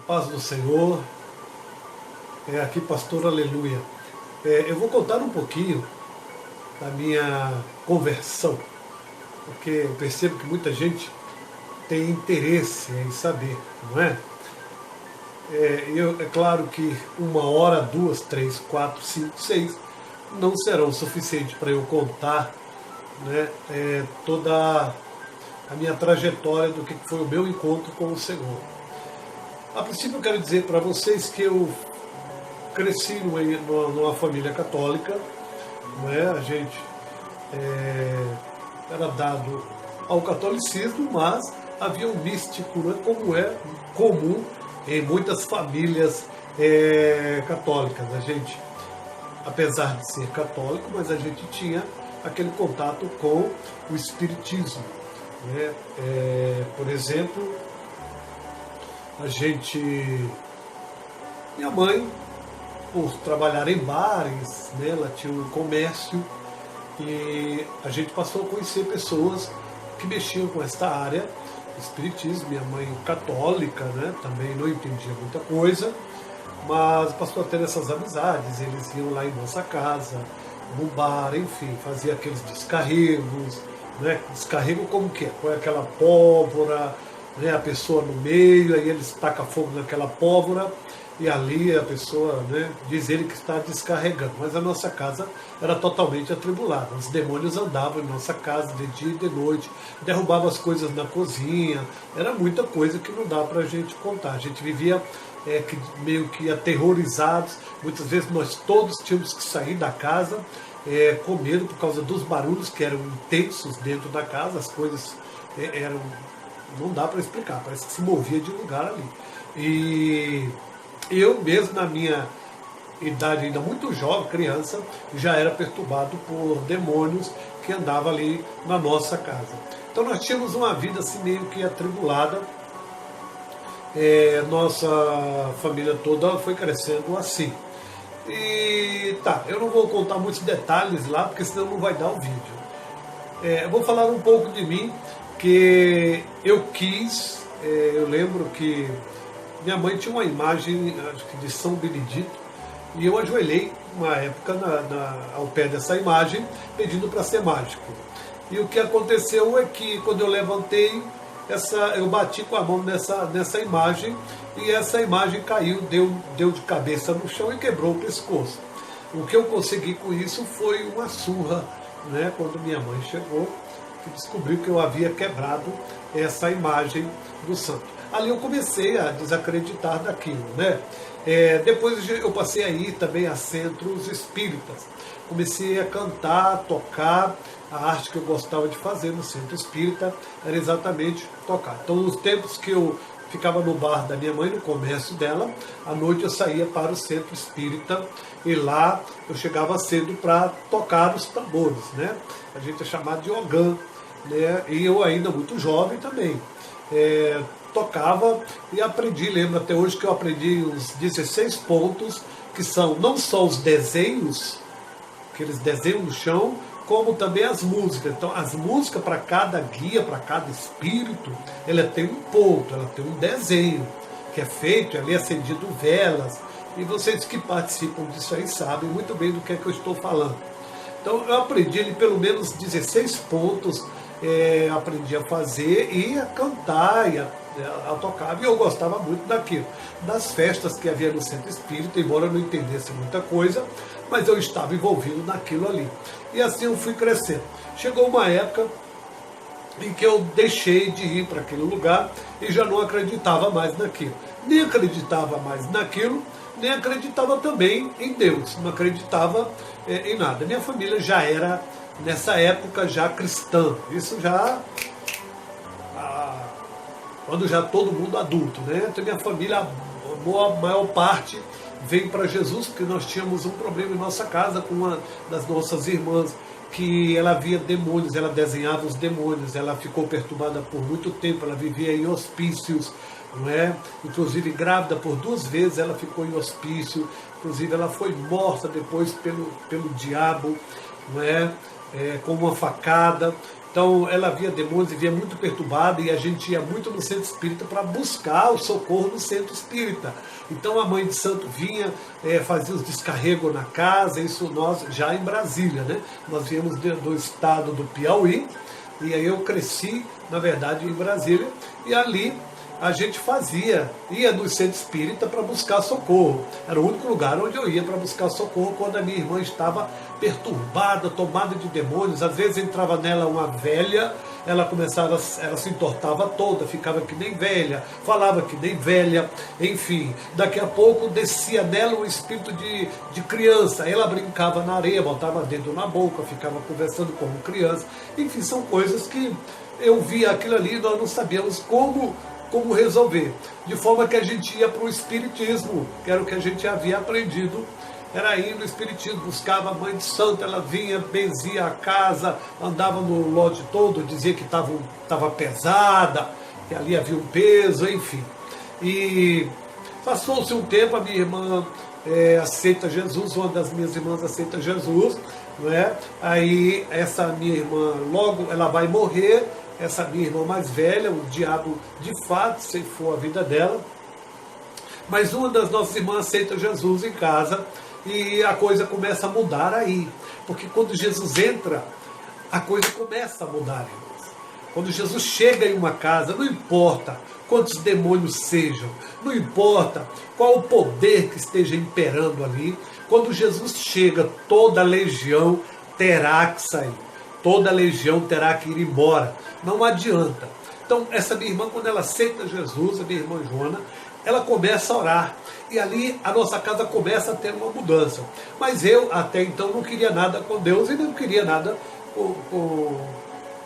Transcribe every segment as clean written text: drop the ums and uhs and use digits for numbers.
Paz do Senhor, aqui Pastor Aleluia. Eu vou contar um pouquinho da minha conversão, porque eu percebo que muita gente tem interesse em saber, não é? É claro que 1 hora, 2, 3, 4, 5, 6 não serão suficientes para eu contar, né, toda a minha trajetória do que foi o meu encontro com o Senhor. A princípio eu quero dizer para vocês que eu cresci numa família católica, não é? A gente era dado ao catolicismo, mas havia um místico, né, como é comum em muitas famílias católicas. A gente, apesar de ser católico, mas a gente tinha aquele contato com o espiritismo, né? Por exemplo, minha mãe, por trabalhar em bares, né, ela tinha um comércio e a gente passou a conhecer pessoas que mexiam com esta área, espiritismo. Minha mãe católica, né, também não entendia muita coisa, mas passou a ter essas amizades. Eles iam lá em nossa casa, no bar, enfim, fazia aqueles descarregos, né? Descarrego como que é? Põe aquela pólvora, né, a pessoa no meio, aí eles tacam fogo naquela pólvora e ali a pessoa, né, diz ele que está descarregando. Mas a nossa casa era totalmente atribulada. Os demônios andavam em nossa casa de dia e de noite, derrubavam as coisas na cozinha. Era muita coisa que não dá para a gente contar. A gente vivia meio que aterrorizados. Muitas vezes nós todos tínhamos que sair da casa com medo por causa dos barulhos que eram intensos dentro da casa. As coisas eram... não dá para explicar, parece que se movia de lugar ali. E eu mesmo, na minha idade ainda muito jovem, criança, já era perturbado por demônios que andavam ali na nossa casa. Então nós tínhamos uma vida assim meio que atribulada. Nossa família toda foi crescendo assim. E tá, eu não vou contar muitos detalhes lá, porque senão não vai dar o vídeo. Eu vou falar um pouco de mim, que eu quis, eu lembro que minha mãe tinha uma imagem, acho que de São Benedito, e eu ajoelhei uma época ao pé dessa imagem, pedindo para ser mágico. E o que aconteceu é que quando eu levantei, eu bati com a mão nessa imagem, e essa imagem caiu, deu de cabeça no chão e quebrou o pescoço. O que eu consegui com isso foi uma surra, né, quando minha mãe chegou, que descobriu que eu havia quebrado essa imagem do santo. Ali eu comecei a desacreditar daquilo, né? Depois eu passei a ir também a centros espíritas. Comecei a cantar, a tocar. A arte que eu gostava de fazer no centro espírita era exatamente tocar. Então, nos tempos que eu ficava no bar da minha mãe, no comércio dela, à noite eu saía para o centro espírita e lá eu chegava cedo para tocar os tambores, né? A gente é chamado de ogã, né? E eu ainda muito jovem também. Tocava e aprendi, lembro até hoje que eu aprendi os 16 pontos, que são não só os desenhos, aqueles desenhos no chão, como também as músicas. Então, as músicas, para cada guia, para cada espírito, ela tem um ponto, ela tem um desenho, que é feito, ali acendido velas, e vocês que participam disso aí sabem muito bem do que é que eu estou falando. Então, eu aprendi ali pelo menos 16 pontos, aprendi a fazer e a cantar e a tocar, e eu gostava muito daquilo, das festas que havia no centro espírita, embora eu não entendesse muita coisa, mas eu estava envolvido naquilo ali. E assim eu fui crescendo. Chegou uma época em que eu deixei de ir para aquele lugar e já não acreditava mais naquilo. Nem acreditava mais naquilo, nem acreditava também em Deus, não acreditava em nada. Minha família já era, nessa época, já cristã. Isso já... quando já todo mundo adulto, né? Então minha família, a maior parte veio para Jesus, porque nós tínhamos um problema em nossa casa com uma das nossas irmãs, que ela via demônios, ela desenhava os demônios, ela ficou perturbada por muito tempo, ela vivia em hospícios, não é? Inclusive grávida por 2 vezes, ela ficou em hospício, inclusive ela foi morta depois pelo diabo, não é? Com uma facada. Então ela via demônios e via muito perturbada, e a gente ia muito no centro espírita para buscar o socorro no centro espírita. Então a mãe de santo vinha, fazia os descarregos na casa, isso nós já em Brasília, né? Nós viemos do estado do Piauí, e aí eu cresci, na verdade, em Brasília, e ali a gente ia no centro espírita para buscar socorro. Era o único lugar onde eu ia para buscar socorro quando a minha irmã estava perturbada, tomada de demônios. Às vezes entrava nela uma velha, ela se entortava toda, ficava que nem velha, falava que nem velha, enfim. Daqui a pouco descia nela um espírito de criança, ela brincava na areia, botava dedo na boca, ficava conversando como criança. Enfim, são coisas que eu via aquilo ali e nós não sabíamos como resolver. De forma que a gente ia para o espiritismo, que era o que a gente havia aprendido. Era ir no espiritismo, buscava a mãe de santo, ela vinha, benzia a casa, andava no lote todo, dizia que estava pesada, que ali havia um peso, enfim. E passou-se um tempo, a minha irmã aceita Jesus, uma das minhas irmãs aceita Jesus, não é? Aí essa minha irmã, logo ela vai morrer, essa minha irmã mais velha, o diabo de fato ceifou a vida dela, mas uma das nossas irmãs aceita Jesus em casa e a coisa começa a mudar aí, porque quando Jesus entra, a coisa começa a mudar, irmãos. Quando Jesus chega em uma casa, não importa quantos demônios sejam, não importa qual o poder que esteja imperando ali, quando Jesus chega, toda a legião terá que sair. Toda a legião terá que ir embora. Não adianta. Então, essa minha irmã, quando ela aceita Jesus, a minha irmã Joana, ela começa a orar. E ali a nossa casa começa a ter uma mudança. Mas eu, até então, não queria nada com Deus e não queria nada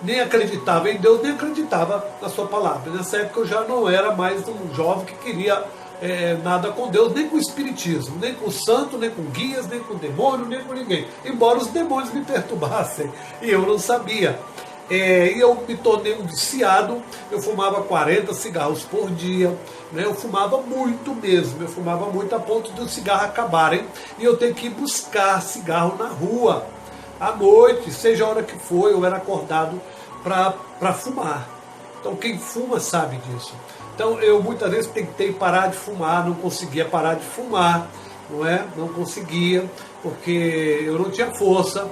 nem acreditava em Deus, nem acreditava na sua palavra. Nessa época eu já não era mais um jovem que queria nada com Deus, nem com o espiritismo, nem com o santo, nem com guias, nem com o demônio, nem com ninguém. Embora os demônios me perturbassem, e eu não sabia. E eu me tornei um viciado, eu fumava 40 cigarros por dia, né? Eu fumava muito mesmo, eu fumava muito a ponto de os cigarros acabarem, e eu tenho que ir buscar cigarro na rua, à noite, seja a hora que for, eu era acordado para fumar. Então quem fuma sabe disso. Então eu muitas vezes tentei parar de fumar, não conseguia parar de fumar, não é? Não conseguia, porque eu não tinha força,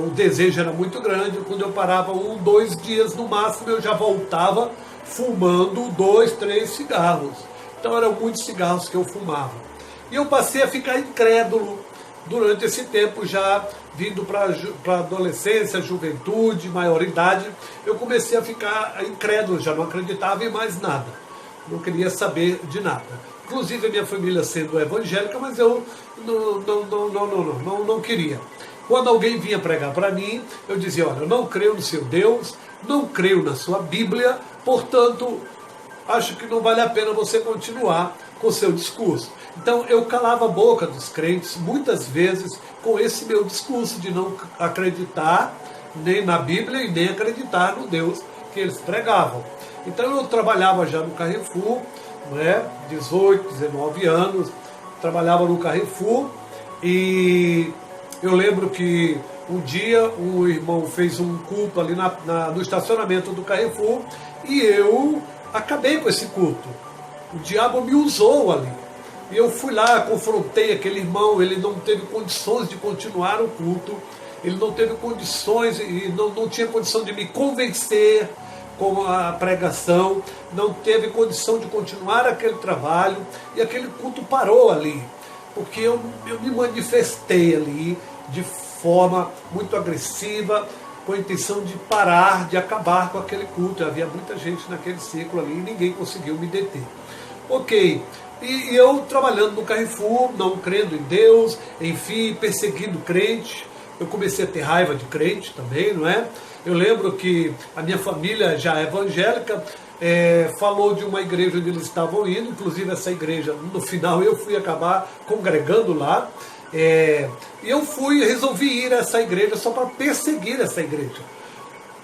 o desejo era muito grande. Quando eu parava 1, 2 dias no máximo, eu já voltava fumando 2, 3 cigarros. Então eram muitos cigarros que eu fumava. E eu passei a ficar incrédulo durante esse tempo, já vindo para adolescência, juventude, maioridade. Eu comecei a ficar incrédulo, já não acreditava em mais nada. Não queria saber de nada. Inclusive a minha família sendo evangélica, mas eu não queria. Quando alguém vinha pregar para mim, eu dizia: olha, eu não creio no seu Deus, não creio na sua Bíblia, portanto, acho que não vale a pena você continuar com o seu discurso. Então eu calava a boca dos crentes muitas vezes com esse meu discurso de não acreditar nem na Bíblia e nem acreditar no Deus que eles pregavam. Então eu trabalhava já no Carrefour, né, 18, 19 anos, trabalhava no Carrefour, e eu lembro que um dia o irmão fez um culto ali no estacionamento do Carrefour, e eu acabei com esse culto. O diabo me usou ali. E eu fui lá, confrontei aquele irmão, ele não teve condições de continuar o culto, ele não teve condições e não tinha condição de me convencer com a pregação, não teve condição de continuar aquele trabalho, e aquele culto parou ali, porque eu me manifestei ali de forma muito agressiva, com a intenção de parar, de acabar com aquele culto. Havia muita gente naquele ciclo ali e ninguém conseguiu me deter. Ok, e eu trabalhando no Carrefour, não crendo em Deus, enfim, perseguindo crente. Eu comecei a ter raiva de crente também, não é? Eu lembro que a minha família já evangélica falou de uma igreja onde eles estavam indo, inclusive essa igreja, no final eu fui acabar congregando lá, e eu resolvi ir a essa igreja só para perseguir essa igreja.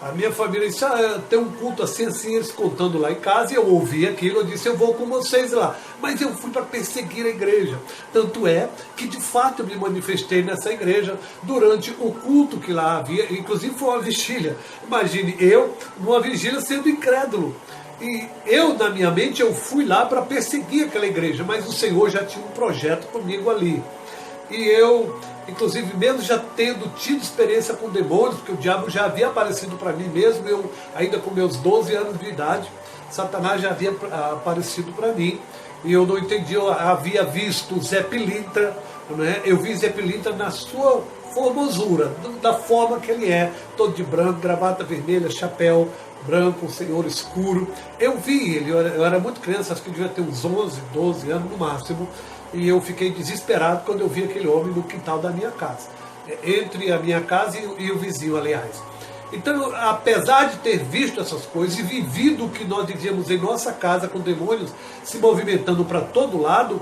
A minha família disse, tem um culto assim, assim, eles contando lá em casa, e eu ouvi aquilo, eu disse, eu vou com vocês lá. Mas eu fui para perseguir a igreja. Tanto é que, de fato, eu me manifestei nessa igreja durante o culto que lá havia, inclusive foi uma vigília. Imagine, eu numa vigília sendo incrédulo. E eu, na minha mente, eu fui lá para perseguir aquela igreja, mas o Senhor já tinha um projeto comigo ali. E eu, inclusive, mesmo já tendo tido experiência com demônios, porque o diabo já havia aparecido para mim mesmo, eu ainda com meus 12 anos de idade, Satanás já havia aparecido para mim, e eu não entendi, eu havia visto Zé Pilintra, né? Eu vi Zé Pilintra na sua formosura, da forma que ele é, todo de branco, gravata vermelha, chapéu branco, um senhor escuro. Eu vi ele, eu era muito criança, acho que eu devia ter uns 11, 12 anos no máximo, e eu fiquei desesperado quando eu vi aquele homem no quintal da minha casa, entre a minha casa e o vizinho, aliás. Então, apesar de ter visto essas coisas e vivido o que nós vivíamos em nossa casa com demônios se movimentando para todo lado,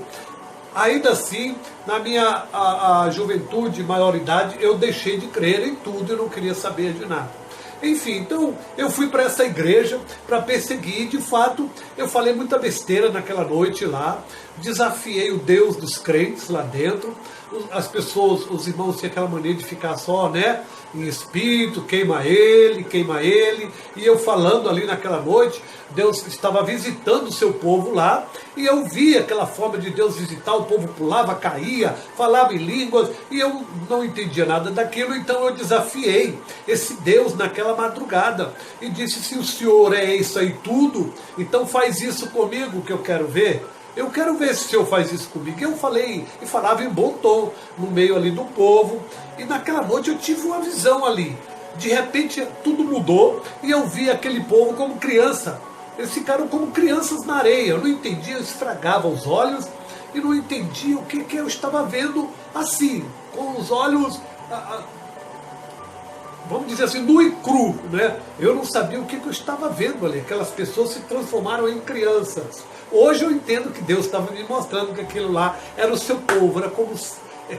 ainda assim, na minha a juventude, maioridade, eu deixei de crer em tudo e não queria saber de nada. Enfim, então eu fui para essa igreja para perseguir, de fato, eu falei muita besteira naquela noite lá, desafiei o Deus dos crentes lá dentro, as pessoas, os irmãos tinham aquela mania de ficar só, né, em espírito, queima ele, e eu falando ali naquela noite, Deus estava visitando o seu povo lá, e eu vi aquela forma de Deus visitar, o povo pulava, caía, falava em línguas, e eu não entendia nada daquilo, então eu desafiei esse Deus naquela madrugada, e disse, se o Senhor é isso aí tudo, então faz isso comigo que eu quero ver. Eu quero ver se o Senhor faz isso comigo. Eu falei, e falava em bom tom, no meio ali do povo. E naquela noite eu tive uma visão ali. De repente tudo mudou e eu vi aquele povo como criança. Eles ficaram como crianças na areia. Eu não entendia, eu esfregava os olhos e não entendia o que eu estava vendo assim, com os olhos, vamos dizer assim, nu e cru, né? Eu não sabia o que eu estava vendo ali. Aquelas pessoas se transformaram em crianças. Hoje eu entendo que Deus estava me mostrando que aquilo lá era o seu povo, era como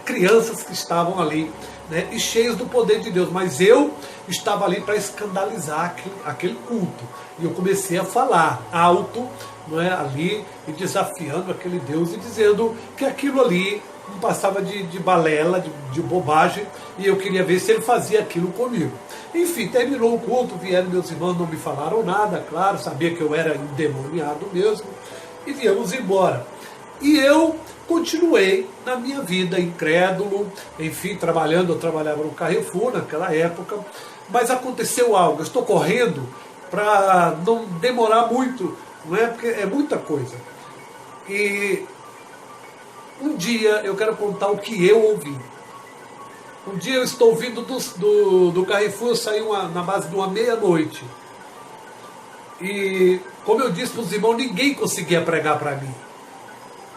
crianças que estavam ali, né, e cheios do poder de Deus. Mas eu estava ali para escandalizar aquele culto. E eu comecei a falar alto, não é, ali, e desafiando aquele Deus e dizendo que aquilo ali não passava de balela, de bobagem, e eu queria ver se ele fazia aquilo comigo. Enfim, terminou o culto, vieram meus irmãos, não me falaram nada, claro, sabia que eu era endemoniado mesmo, e viemos embora. E eu continuei na minha vida, incrédulo, enfim, trabalhando, eu trabalhava no Carrefour naquela época, mas aconteceu algo, eu estou correndo para não demorar muito, não é, porque é muita coisa. E um dia eu quero contar o que eu ouvi. Um dia eu estou vindo do Carrefour, eu saí na base de uma meia-noite. E, como eu disse para os irmãos, ninguém conseguia pregar para mim.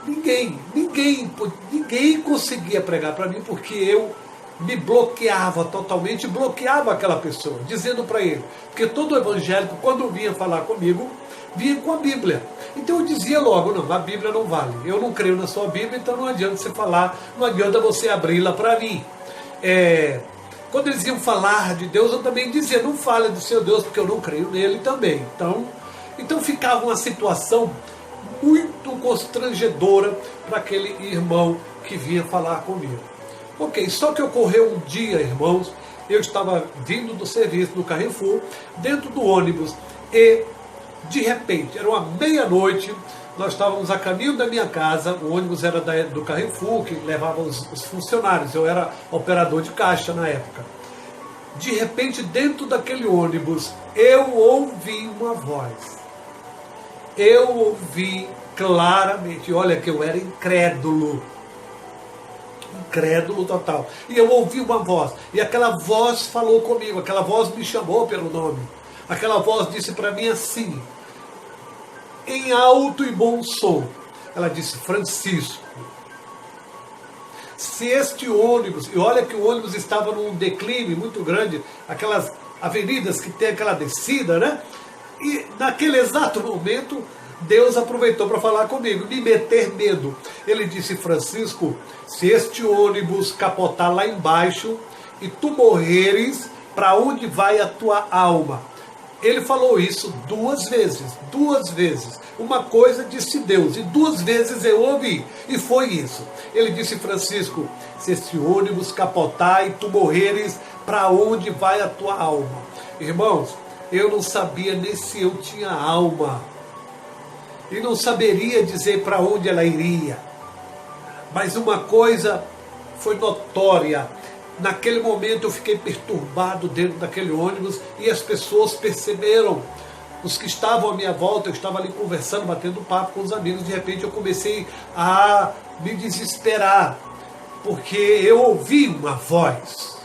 Ninguém conseguia pregar para mim, porque eu me bloqueava totalmente, bloqueava aquela pessoa, dizendo para ele, porque todo evangélico, quando vinha falar comigo, vinha com a Bíblia. Então eu dizia logo, não, a Bíblia não vale, eu não creio na sua Bíblia, então não adianta você falar, não adianta você abri-la para mim. Quando eles iam falar de Deus, eu também dizia, não fale do seu Deus, porque eu não creio nele também. Então ficava uma situação muito constrangedora para aquele irmão que vinha falar comigo. Ok, só que ocorreu um dia, irmãos, eu estava vindo do serviço no Carrefour, dentro do ônibus, e de repente, era uma meia-noite, nós estávamos a caminho da minha casa, o ônibus era do Carrefour, que levava os funcionários, eu era operador de caixa na época. De repente, dentro daquele ônibus, eu ouvi uma voz. Eu ouvi claramente, olha que eu era incrédulo total. E eu ouvi uma voz, e aquela voz falou comigo, aquela voz me chamou pelo nome. Aquela voz disse para mim assim, em alto e bom som, ela disse, Francisco, se este ônibus, e olha que o ônibus estava num declínio muito grande, aquelas avenidas que tem aquela descida, né? E naquele exato momento, Deus aproveitou para falar comigo, me meter medo. Ele disse, Francisco, se este ônibus capotar lá embaixo e tu morreres, para onde vai a tua alma? Ele falou isso duas vezes. Uma coisa disse Deus, e duas vezes eu ouvi, e foi isso. Ele disse, Francisco, se esse ônibus capotar e tu morreres, para onde vai a tua alma? Irmãos, eu não sabia nem se eu tinha alma, e não saberia dizer para onde ela iria. Mas uma coisa foi notória. Naquele momento eu fiquei perturbado dentro daquele ônibus e as pessoas perceberam. Os que estavam à minha volta, eu estava ali conversando, batendo papo com os amigos, de repente eu comecei a me desesperar, porque eu ouvi uma voz.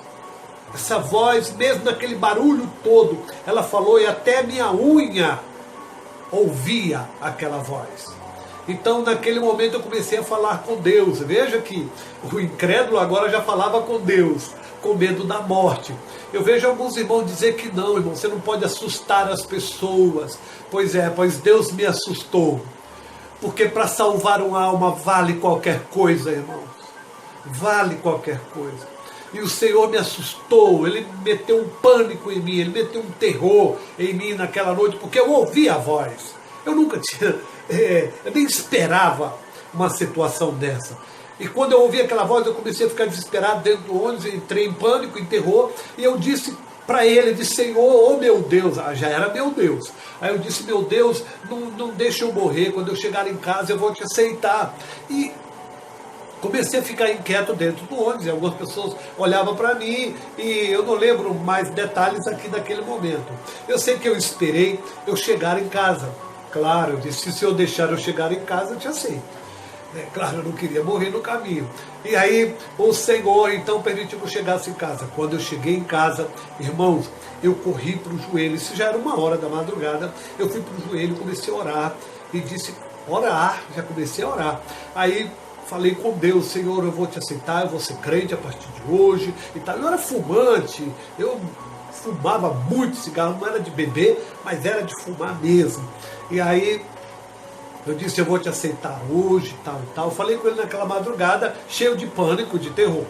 Essa voz, mesmo naquele barulho todo, ela falou e até minha unha ouvia aquela voz. Então naquele momento eu comecei a falar com Deus. Veja que o incrédulo agora já falava com Deus, com medo da morte. Eu vejo alguns irmãos dizer que não, irmão, você não pode assustar as pessoas. Pois Deus me assustou. Porque para salvar uma alma vale qualquer coisa, irmãos. Vale qualquer coisa. E o Senhor me assustou, Ele meteu um pânico em mim, Ele meteu um terror em mim naquela noite, porque eu ouvi a voz. Eu nunca tinha, eu nem esperava uma situação dessa. E quando eu ouvi aquela voz, eu comecei a ficar desesperado dentro do ônibus, entrei em pânico, em terror, e eu disse para ele, disse, Senhor, oh meu Deus, já era meu Deus. Aí eu disse, meu Deus, não deixe eu morrer, quando eu chegar em casa eu vou te aceitar. E comecei a ficar inquieto dentro do ônibus, e algumas pessoas olhavam para mim, e eu não lembro mais detalhes aqui daquele momento. Eu sei que eu esperei eu chegar em casa. Claro, eu disse, se eu deixar eu chegar em casa, eu te aceito. Claro, eu não queria morrer no caminho. E aí o Senhor então permitiu que eu chegasse em casa. Quando eu cheguei em casa, irmãos, eu corri para o joelho. Isso já era 1h da madrugada. Eu fui para o joelho, comecei a orar. E disse, orar, já comecei a orar. Aí falei com Deus, Senhor, eu vou te aceitar, eu vou ser crente a partir de hoje. E tal. Eu era fumante, eu fumava muito cigarro, não era de beber, mas era de fumar mesmo. E aí eu disse, eu vou te aceitar hoje, tal e tal. Falei com ele naquela madrugada, cheio de pânico, de terror.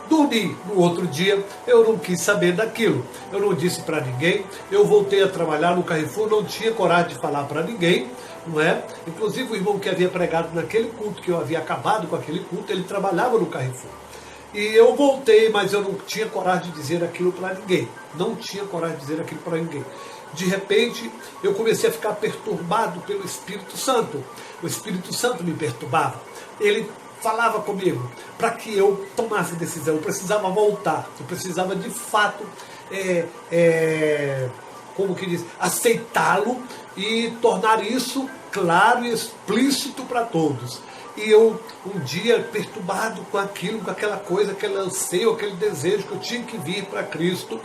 Dormi. No outro dia, eu não quis saber daquilo. Eu não disse para ninguém. Eu voltei a trabalhar no Carrefour, não tinha coragem de falar para ninguém, não é? Inclusive o irmão que havia pregado naquele culto, que eu havia acabado com aquele culto, ele trabalhava no Carrefour. E eu voltei, mas eu não tinha coragem de dizer aquilo para ninguém. Não tinha coragem de dizer aquilo para ninguém. De repente, eu comecei a ficar perturbado pelo Espírito Santo. O Espírito Santo me perturbava. Ele falava comigo para que eu tomasse decisão. Eu precisava voltar. Eu precisava, de fato, como que diz, aceitá-lo e tornar isso claro e explícito para todos. E eu, um dia, perturbado com aquilo, com aquela coisa, aquele anseio, aquele desejo que eu tinha que vir para Cristo,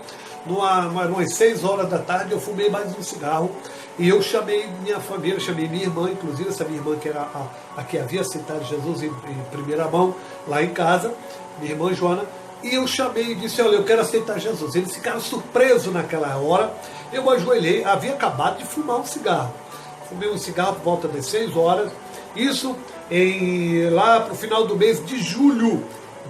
umas 6h da tarde, eu fumei mais um cigarro e eu chamei minha família, chamei minha irmã, inclusive essa minha irmã que era a que havia aceitado Jesus em primeira mão, lá em casa, minha irmã Joana, e eu chamei e disse, olha, eu quero aceitar Jesus. Eles ficaram surpresos naquela hora. Eu ajoelhei, havia acabado de fumar um cigarro. Fumei um cigarro por volta das 6h, isso lá para o final do mês de julho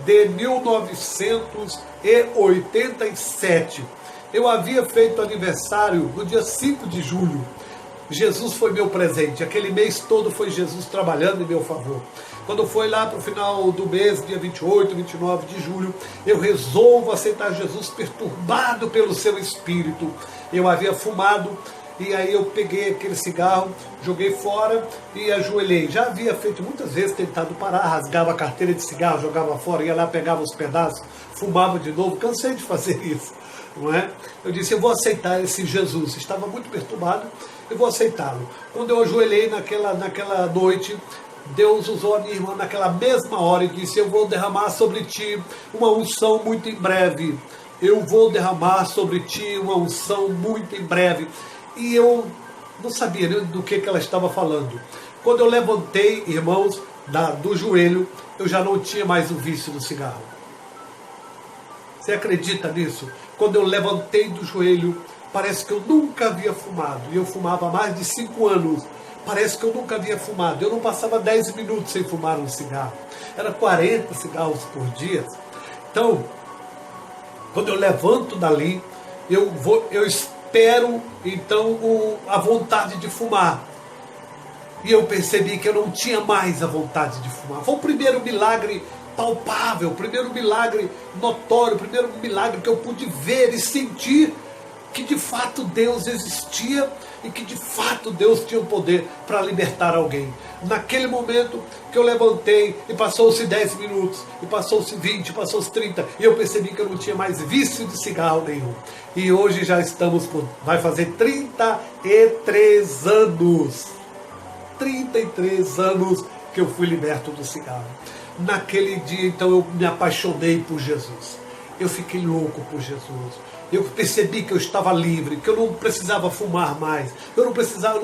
de 1987. Eu havia feito aniversário no dia 5 de julho. Jesus foi meu presente. Aquele mês todo foi Jesus trabalhando em meu favor. Quando foi lá para o final do mês, dia 28, 29 de julho, eu resolvo aceitar Jesus, perturbado pelo seu espírito. Eu havia fumado, e aí eu peguei aquele cigarro, joguei fora e ajoelhei. Já havia feito muitas vezes, tentado parar, rasgava a carteira de cigarro, jogava fora, ia lá, pegava os pedaços, fumava de novo. Cansei de fazer isso, não é? Eu disse, eu vou aceitar esse Jesus. Estava muito perturbado, eu vou aceitá-lo. Quando eu ajoelhei naquela noite, Deus usou a minha irmã naquela mesma hora e disse, eu vou derramar sobre ti uma unção muito em breve. Eu vou derramar sobre ti uma unção muito em breve. E eu não sabia do que ela estava falando. Quando eu levantei, irmãos, do joelho, eu já não tinha mais o vício do cigarro. Você acredita nisso? Quando eu levantei do joelho, parece que eu nunca havia fumado. E eu fumava há mais de 5 anos. Parece que eu nunca havia fumado. Eu não passava 10 minutos sem fumar um cigarro. Era 40 cigarros por dia. Então, quando eu levanto dali, eu espero então a vontade de fumar. E eu percebi que eu não tinha mais a vontade de fumar. Foi o primeiro milagre palpável, o primeiro milagre notório, o primeiro milagre que eu pude ver e sentir que de fato Deus existia e que de fato Deus tinha o poder para libertar alguém. Naquele momento que eu levantei e passou-se 10 minutos, e passou-se 20, passou-se 30, e eu percebi que eu não tinha mais vício de cigarro nenhum. E hoje já estamos vai fazer 33 anos. 33 anos que eu fui liberto do cigarro. Naquele dia, então, eu me apaixonei por Jesus. Eu fiquei louco por Jesus. Eu percebi que eu estava livre, que eu não precisava fumar mais. Eu não precisava,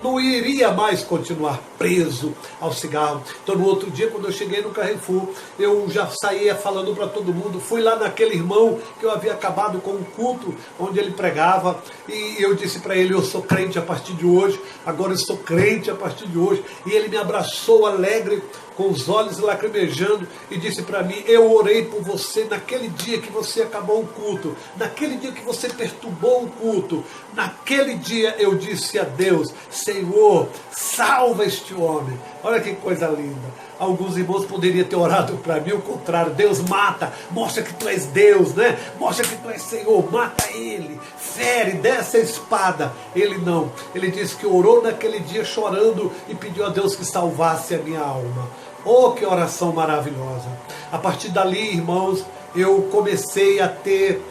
não iria mais continuar preso ao cigarro. Então, no outro dia, quando eu cheguei no Carrefour, eu já saía falando para todo mundo. Fui lá naquele irmão que eu havia acabado com um culto onde ele pregava, e eu disse para ele: eu sou crente a partir de hoje, agora eu sou crente a partir de hoje. E ele me abraçou alegre, com os olhos lacrimejando, e disse para mim: eu orei por você naquele dia que você acabou o culto, naquele dia que você perturbou o culto, naquele dia eu disse a Deus: Senhor, salva este homem. Olha que coisa linda. Alguns irmãos poderiam ter orado para mim o contrário: Deus, mata, mostra que tu és Deus, né? Mostra que tu és Senhor, mata ele, fere, desce a espada. Ele não, ele disse que orou naquele dia chorando e pediu a Deus que salvasse a minha alma. Oh, que oração maravilhosa. A partir dali, irmãos, eu comecei a ter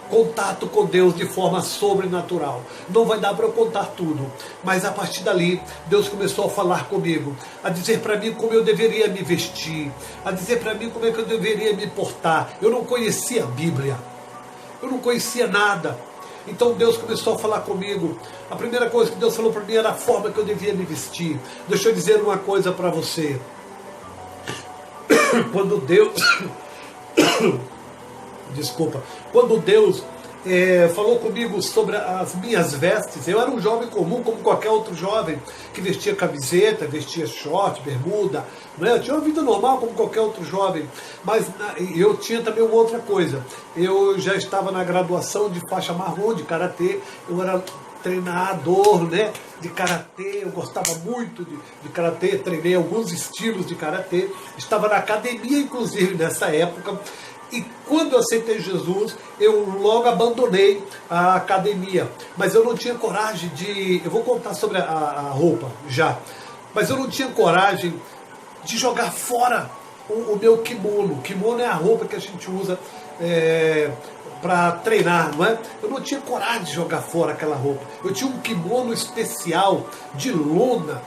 contato com Deus de forma sobrenatural. Não vai dar para eu contar tudo, mas a partir dali, Deus começou a falar comigo, a dizer para mim como eu deveria me vestir, a dizer para mim como é que eu deveria me portar. Eu não conhecia a Bíblia, eu não conhecia nada. Então Deus começou a falar comigo. A primeira coisa que Deus falou para mim era a forma que eu devia me vestir. Deixa eu dizer uma coisa para você. Quando Deus... Desculpa. Quando Deus falou comigo sobre as minhas vestes, eu era um jovem comum, como qualquer outro jovem, que vestia camiseta, vestia short, bermuda, não é? Eu tinha uma vida normal como qualquer outro jovem, mas eu tinha também uma outra coisa. Eu já estava na graduação de faixa marrom de karatê, eu era treinador, né, de karatê, eu gostava muito de karatê, treinei alguns estilos de karatê, estava na academia inclusive nessa época. E quando eu aceitei Jesus, eu logo abandonei a academia. Mas eu não tinha coragem de... Eu vou contar sobre a roupa já. Mas eu não tinha coragem de jogar fora o meu kimono. O kimono é a roupa que a gente usa para treinar, não é? Eu não tinha coragem de jogar fora aquela roupa. Eu tinha um kimono especial de lona,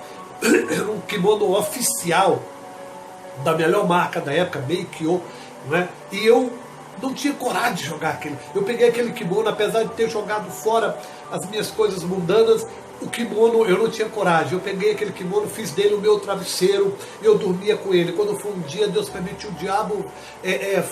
um kimono oficial da melhor marca da época, Meikyo. Não é? E eu não tinha coragem de jogar aquele. Eu peguei aquele kimono, apesar de ter jogado fora as minhas coisas mundanas, o kimono eu não tinha coragem. Eu peguei aquele kimono, fiz dele o meu travesseiro, eu dormia com ele. Quando foi um dia, Deus permitiu o diabo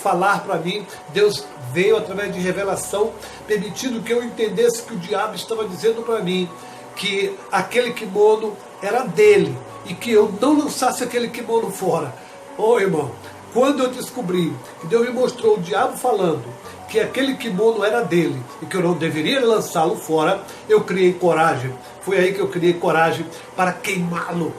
falar para mim. Deus veio através de revelação, permitindo que eu entendesse que o diabo estava dizendo para mim que aquele kimono era dele e que eu não lançasse aquele kimono fora. Ô irmão, quando eu descobri que Deus me mostrou o diabo falando que aquele kimono era dele e que eu não deveria lançá-lo fora, eu criei coragem. Foi aí que eu criei coragem para queimá-lo.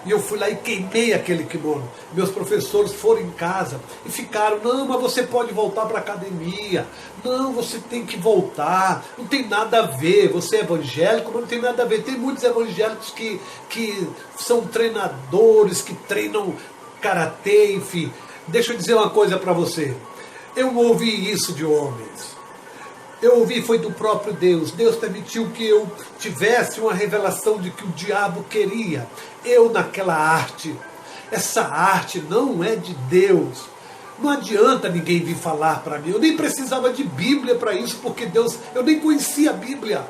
E eu fui lá e queimei aquele kimono. Meus professores foram em casa e ficaram: não, mas você pode voltar para a academia. Não, você tem que voltar. Não tem nada a ver. Você é evangélico, mas não tem nada a ver. Tem muitos evangélicos que são treinadores, que treinam karatê, enfim. Deixa eu dizer uma coisa para você. Eu não ouvi isso de homens. Eu ouvi foi do próprio Deus. Deus permitiu que eu tivesse uma revelação de que o diabo queria. Eu naquela arte. Essa arte não é de Deus. Não adianta ninguém vir falar para mim. Eu nem precisava de Bíblia para isso, porque Deus, eu nem conhecia a Bíblia.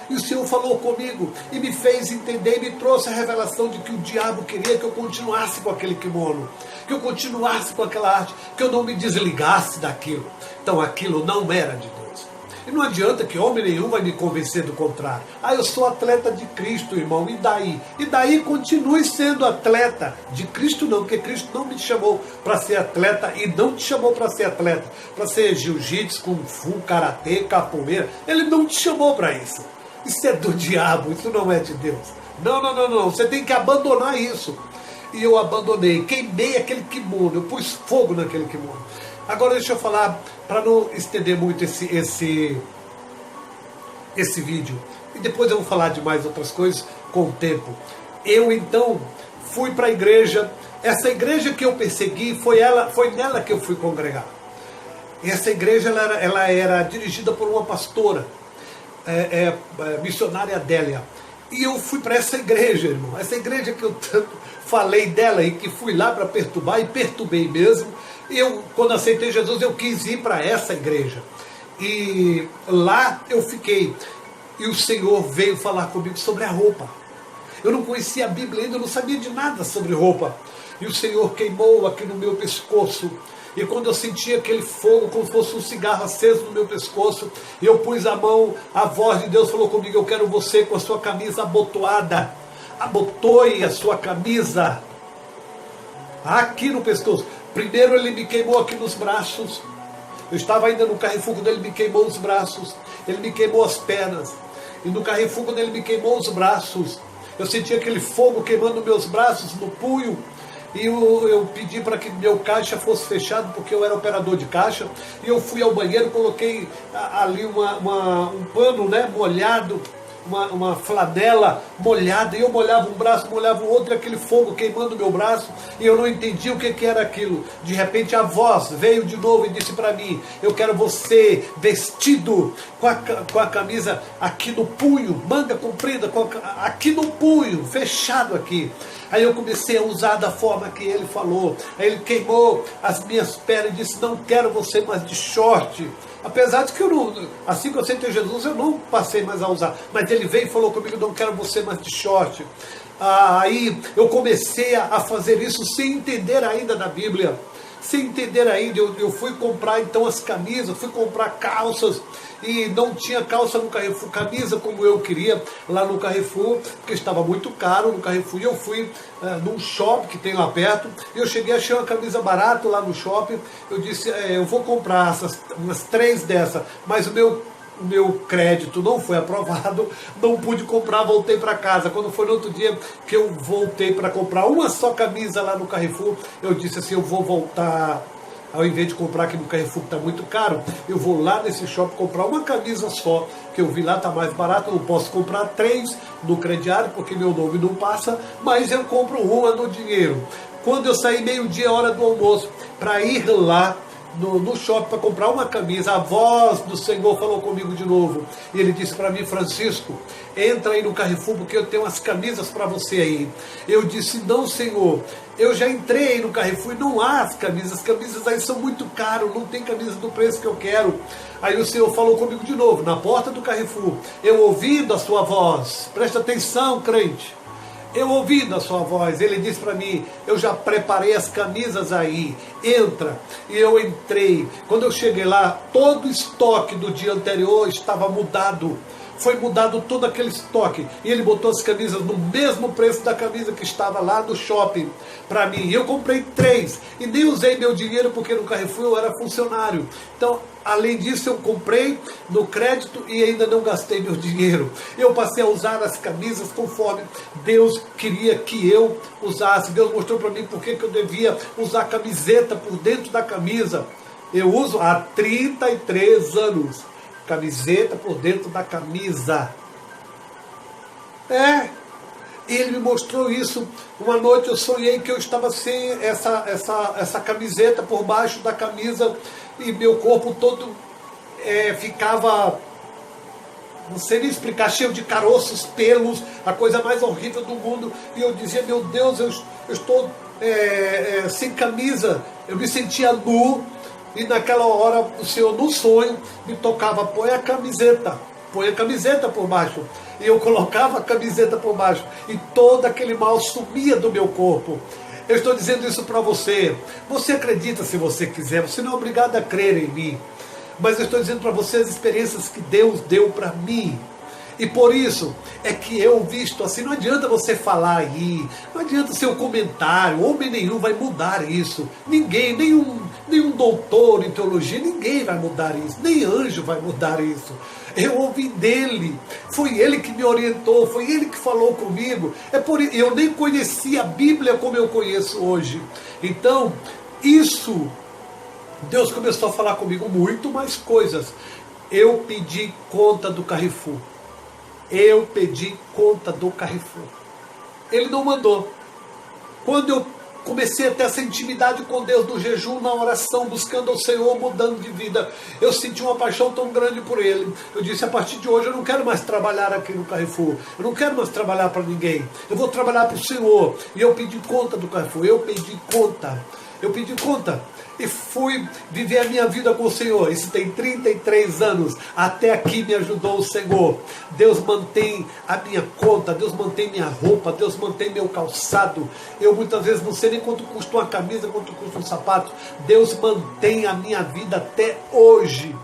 E o Senhor falou comigo e me fez entender e me trouxe a revelação de que o diabo queria que eu continuasse com aquele kimono, que eu continuasse com aquela arte, que eu não me desligasse daquilo. Então aquilo não era de Deus. E não adianta que homem nenhum vai me convencer do contrário. Ah, eu sou atleta de Cristo, irmão, e daí? E daí continue sendo atleta de Cristo não, porque Cristo não me chamou para ser atleta e não te chamou para ser atleta, para ser jiu-jitsu, kung fu, karatê, capoeira. Ele não te chamou para isso. Isso é do diabo, isso não é de Deus. Não, não, não, não, você tem que abandonar isso. E eu abandonei, queimei aquele kimono, eu pus fogo naquele kimono. Agora deixa eu falar, para não estender muito esse vídeo, e depois eu vou falar de mais outras coisas com o tempo. Eu então fui para a igreja, essa igreja que eu persegui, foi nela que eu fui congregar. Essa igreja ela era dirigida por uma pastora, missionária Adélia. E eu fui para essa igreja, irmão. Essa igreja que eu tanto falei dela e que fui lá para perturbar, e perturbei mesmo. E eu, quando aceitei Jesus, eu quis ir para essa igreja. E lá eu fiquei. E o Senhor veio falar comigo sobre a roupa. Eu não conhecia a Bíblia ainda, eu não sabia de nada sobre roupa. E o Senhor queimou aqui no meu pescoço. E quando eu senti aquele fogo, como se fosse um cigarro aceso no meu pescoço, eu pus a mão, a voz de Deus falou comigo: eu quero você com a sua camisa abotoada. Abotoe a sua camisa aqui no pescoço. Primeiro ele me queimou aqui nos braços. Eu estava ainda no Carrefour quando ele me queimou os braços. Ele me queimou as pernas. E no Carrefour quando ele me queimou os braços, eu senti aquele fogo queimando meus braços, no punho. E eu pedi para que meu caixa fosse fechado, porque eu era operador de caixa. E eu fui ao banheiro, coloquei ali um pano, né, molhado, uma flanela molhada. E eu molhava um braço, molhava o outro, e aquele fogo queimando meu braço. E eu não entendi o que era aquilo. De repente a voz veio de novo e disse para mim: eu quero você vestido com a camisa aqui no punho, manga comprida, aqui no punho, fechado aqui. Aí eu comecei a usar da forma que ele falou. Aí ele queimou as minhas pernas e disse: não quero você mais de short. Apesar de que eu não, assim que eu aceitei Jesus, eu não passei mais a usar. Mas ele veio e falou comigo: não quero você mais de short. Aí eu comecei a fazer isso sem entender ainda da Bíblia. Sem entender ainda, eu fui comprar então as camisas, fui comprar calças, e não tinha calça no Carrefour, camisa como eu queria lá no Carrefour, porque estava muito caro no Carrefour. E eu fui num shopping que tem lá perto, e eu cheguei, achei uma camisa barata lá no shopping. Eu disse: eu vou comprar umas 3 dessas, mas o meu crédito não foi aprovado, não pude comprar, voltei para casa. Quando foi no outro dia que eu voltei para comprar uma só camisa lá no Carrefour, eu disse assim: eu vou voltar, ao invés de comprar aqui no Carrefour, que está muito caro, eu vou lá nesse shopping comprar uma camisa só, que eu vi lá, está mais barato. Eu não posso comprar 3 no crediário, porque meu nome não passa, mas eu compro uma no dinheiro. Quando eu saí meio-dia, hora do almoço, para ir lá no shopping para comprar uma camisa, a voz do Senhor falou comigo de novo. E ele disse para mim: Francisco, entra aí no Carrefour, porque eu tenho umas camisas para você aí. Eu disse: não, Senhor, eu já entrei no Carrefour e não há as camisas aí são muito caras, não tem camisa do preço que eu quero. Aí o Senhor falou comigo de novo, na porta do Carrefour, eu ouvindo a sua voz. Presta atenção, crente. Eu ouvindo a sua voz, ele disse para mim: eu já preparei as camisas aí, entra. E eu entrei. Quando eu cheguei lá, todo o estoque do dia anterior estava mudado. Foi mudado todo aquele estoque. E ele botou as camisas no mesmo preço da camisa que estava lá no shopping para mim. E eu comprei 3. E nem usei meu dinheiro, porque no Carrefour eu era funcionário. Então, além disso, eu comprei no crédito e ainda não gastei meu dinheiro. Eu passei a usar as camisas conforme Deus queria que eu usasse. Deus mostrou para mim por que eu devia usar camiseta por dentro da camisa. Eu uso há 33 anos. Camiseta por dentro da camisa. Ele me mostrou isso. Uma noite eu sonhei que eu estava sem essa camiseta por baixo da camisa, e meu corpo todo ficava, não sei nem explicar, cheio de caroços, pelos, a coisa mais horrível do mundo. E eu dizia: meu Deus, eu estou sem camisa. Eu me sentia nu. E naquela hora o Senhor, no sonho, me tocava: põe a camiseta por baixo. E eu colocava a camiseta por baixo, e todo aquele mal sumia do meu corpo. Eu estou dizendo isso para você. Você acredita se você quiser, você não é obrigado a crer em mim. mas eu estou dizendo para você as experiências que Deus deu para mim. E por isso é que eu visto assim, não adianta você falar aí, não adianta seu comentário, homem nenhum vai mudar isso. Ninguém, nenhum doutor em teologia, ninguém vai mudar isso, nem anjo vai mudar isso. Eu ouvi dele, foi ele que me orientou, foi ele que falou comigo. Eu nem conhecia a Bíblia como eu conheço hoje. Então, isso, Deus começou a falar comigo muito mais coisas. Eu pedi conta do Carrefour. Eu pedi conta do Carrefour. Ele não mandou. Quando eu comecei a ter essa intimidade com Deus no jejum, na oração, buscando ao Senhor, mudando de vida, eu senti uma paixão tão grande por Ele. Eu disse, a partir de hoje eu não quero mais trabalhar aqui no Carrefour. Eu não quero mais trabalhar para ninguém. Eu vou trabalhar para o Senhor. E eu pedi conta do Carrefour. Eu pedi conta. E fui viver a minha vida com o Senhor. Isso tem 33 anos. Até aqui me ajudou o Senhor. Deus mantém a minha conta, Deus mantém minha roupa, Deus mantém meu calçado. Eu muitas vezes não sei nem quanto custa uma camisa, quanto custa um sapato. Deus mantém a minha vida até hoje.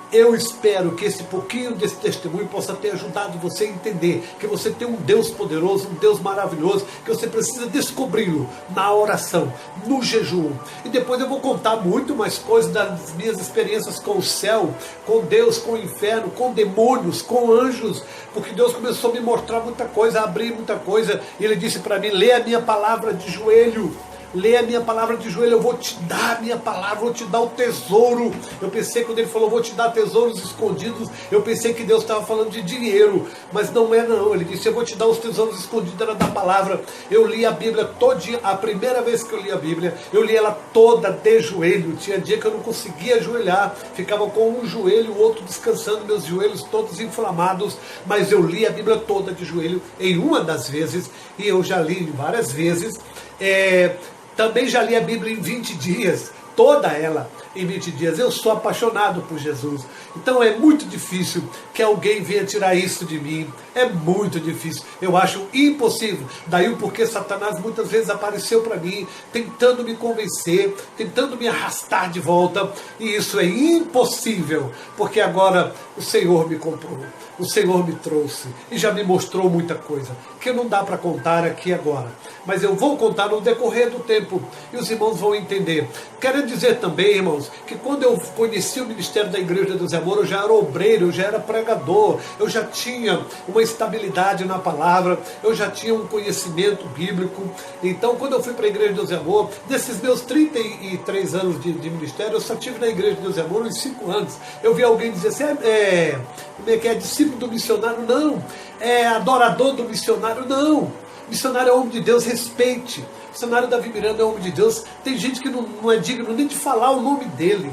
Eu espero que esse pouquinho desse testemunho possa ter ajudado você a entender que você tem um Deus poderoso, um Deus maravilhoso, que você precisa descobri-lo na oração, no jejum. E depois eu vou contar muito mais coisas das minhas experiências com o céu, com Deus, com o inferno, com demônios, com anjos, porque Deus começou a me mostrar muita coisa, a abrir muita coisa, e Ele disse para mim, lê a minha palavra de joelho. Lê a minha palavra de joelho, eu vou te dar a minha palavra, vou te dar o tesouro. Eu pensei, quando ele falou, vou te dar tesouros escondidos, eu pensei que Deus estava falando de dinheiro, mas não é não. Ele disse, eu vou te dar os tesouros escondidos, era da palavra. Eu li a Bíblia todinha, a primeira vez que eu li a Bíblia, eu li ela toda de joelho. Tinha dia que eu não conseguia ajoelhar, ficava com um joelho, o outro descansando, meus joelhos todos inflamados, mas eu li a Bíblia toda de joelho em uma das vezes, e eu já li várias vezes. Também já li a Bíblia em 20 dias, toda ela em 20 dias. Eu sou apaixonado por Jesus. Então é muito difícil que alguém venha tirar isso de mim. É muito difícil. Eu acho impossível. Daí o porquê Satanás muitas vezes apareceu para mim, tentando me convencer, tentando me arrastar de volta. E isso é impossível, porque agora o Senhor me comprou. O Senhor me trouxe e já me mostrou muita coisa, que não dá para contar aqui agora. Mas eu vou contar no decorrer do tempo e os irmãos vão entender. Quero dizer também, irmãos, que quando eu conheci o ministério da Igreja de Deus e Amor, eu já era obreiro, eu já era pregador, eu já tinha uma estabilidade na palavra, eu já tinha um conhecimento bíblico. Então, quando eu fui para a Igreja de Deus e Amor, desses meus 33 anos de ministério, eu só tive na Igreja de Deus e Amor uns 5 anos. Eu vi alguém dizer assim, como é que é, discípulo do missionário? Não. É adorador do missionário? Não. Missionário é homem de Deus, respeite. Missionário Davi Miranda é homem de Deus. Tem gente que não é digno nem de falar o nome dele.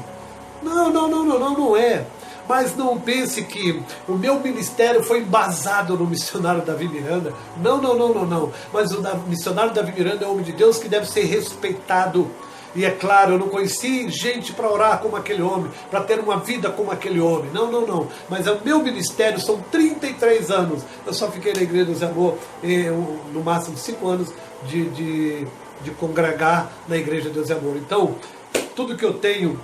Não é. Mas não pense que o meu ministério foi embasado no missionário Davi Miranda. Não. Mas o missionário Davi Miranda é homem de Deus que deve ser respeitado. E é claro, eu não conheci gente para orar como aquele homem, para ter uma vida como aquele homem. Não. Mas o meu ministério são 33 anos. Eu só fiquei na Igreja do Amor no máximo 5 anos de congregar na Igreja de Deus e Amor. Então, tudo que eu tenho,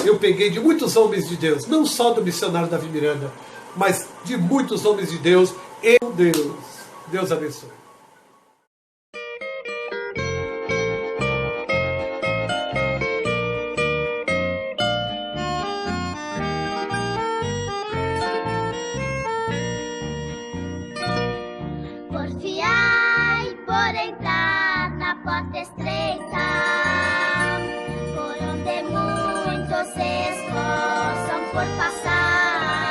eu peguei de muitos homens de Deus. Não só do missionário Davi Miranda, mas de muitos homens de Deus. Deus abençoe. Porfiai por entrar na porta estreita, por onde muitos se esforçam por passar,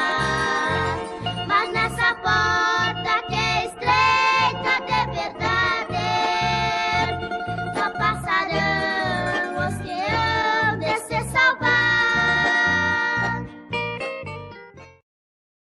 mas nessa porta